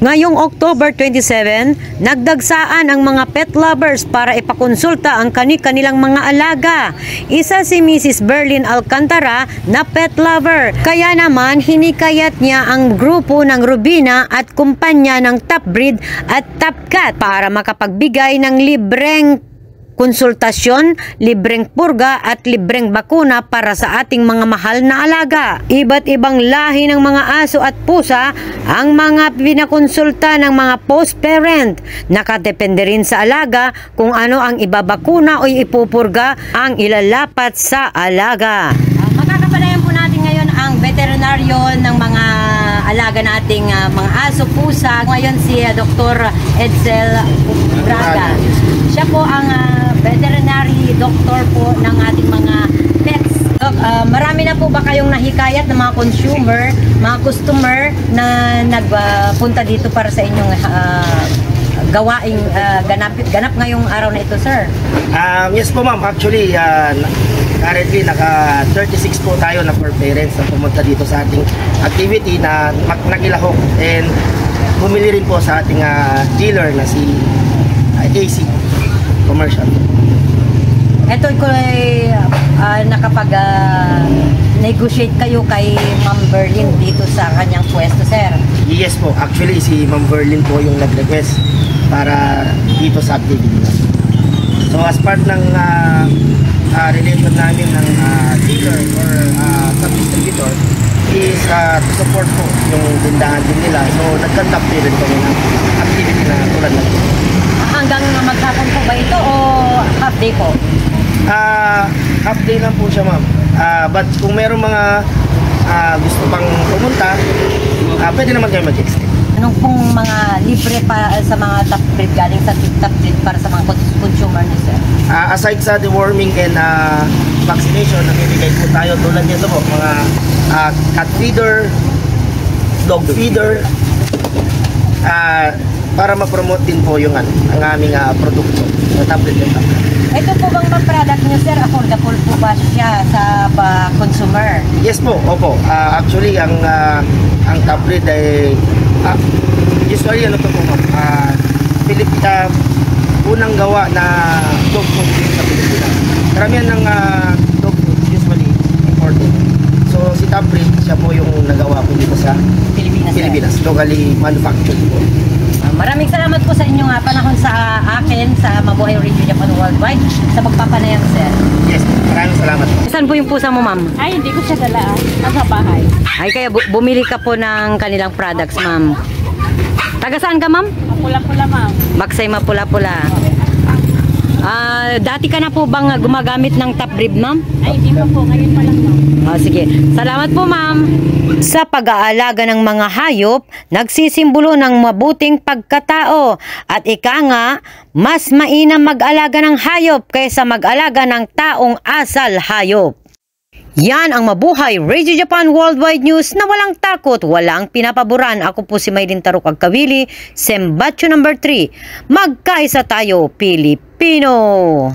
Ngayong October 27, nagdagsaan ang mga pet lovers para ipakonsulta ang kanilang mga alaga. Isa si Mrs. Berlin Alcantara na pet lover. Kaya naman hinikayat niya ang grupo ng Rubina at kumpanya ng Top Breed at Top Cat para makapagbigay ng libreng konsultasyon, libreng purga at libreng bakuna para sa ating mga mahal na alaga. Iba't ibang lahi ng mga aso at pusa ang mga pinakonsulta ng mga post-parent. Nakadepende rin sa alaga kung ano ang ibabakuna o ipupurga ang ilalapat sa alaga. Makakapanayan po natin ngayon ang veterinaryo ng mga alaga nating mga aso, pusa. Ngayon si Dr. Edsel Braga. Siya po ang veterinary doctor po ng ating mga pets. Marami na po ba kayong nahikayat ng mga consumer, mga customer na nagpunta dito para sa inyong gawaing ganap ngayong araw na ito, sir? Yes po ma'am, actually currently naka 36 po tayo na for parents na pumunta dito sa ating activity na nagilahok, and bumili rin po sa ating dealer na si AC Commercial. Ito ko ay nakapag-negotiate kayo kay Ma'am Berlin dito sa kanyang pwesto, sir? Yes po, actually si Ma'am Berlin po yung nag-request para dito sa activity. So as part ng relation namin ng dealer or sub-distributor is to support po yung tindahan din nila. So nag-conduct rin kami ng activity na tulad na ito. Hanggang maghapon po ba ito o half day po? Half day lang po siya ma'am. But kung meron mga gusto pang pumunta, pwede naman kayo mag-extend. Anong pong mga libre pa sa mga Top Breed galing sa Top Breed para sa mga consumer niyo, sir? Aside sa deworming and vaccination, namimigay po tayo tulad nito po, mga cat feeder, dog feeder, para ma-promote din po yung ang aming produkto sa Top Breed and Top Cat. Ito po bang product niyo, sir? Affordable po ba siya sa consumer? Yes po, opo. Actually, ang Top Breed ay usually ano to po ma'am, unang gawa na dog food sa Pilipinas. Karamihan ng dog food usually imported. So si Top Breed, siya po yung nagawa po dito sa Pilipinas. Locally manufactured po. Maraming salamat po sa inyong panahon sa akin sa Mabuhay Radio Japan Worldwide sa pagpapanayam, sir. Yes, maraming salamat po. Saan po yung pusa mo, ma'am? Ay, hindi ko siya dala. Nasa bahay. Ay, kaya bumili ka po ng kanilang products, ma'am. Taga saan ka, ma'am? Mapula-pula, ma'am. Baksay, Mapula-pula. Dati ka na po bang gumagamit ng Top Breed, ma'am? Ay, hindi pa po. Ngayon pa lang, ma'am. Sige. Salamat po, ma'am. Sa pag-aalaga ng mga hayop, nagsisimbolo ng mabuting pagkatao. At ika nga, mas mainam mag-alaga ng hayop kaysa mag-alaga ng taong asal hayop. Yan ang Mabuhay Radio Japan Worldwide News na walang takot, walang pinapaboran. Ako po si Maylin Taruk Agkawili, Sembatyo number 3. Magkaisa tayo, Pilipino!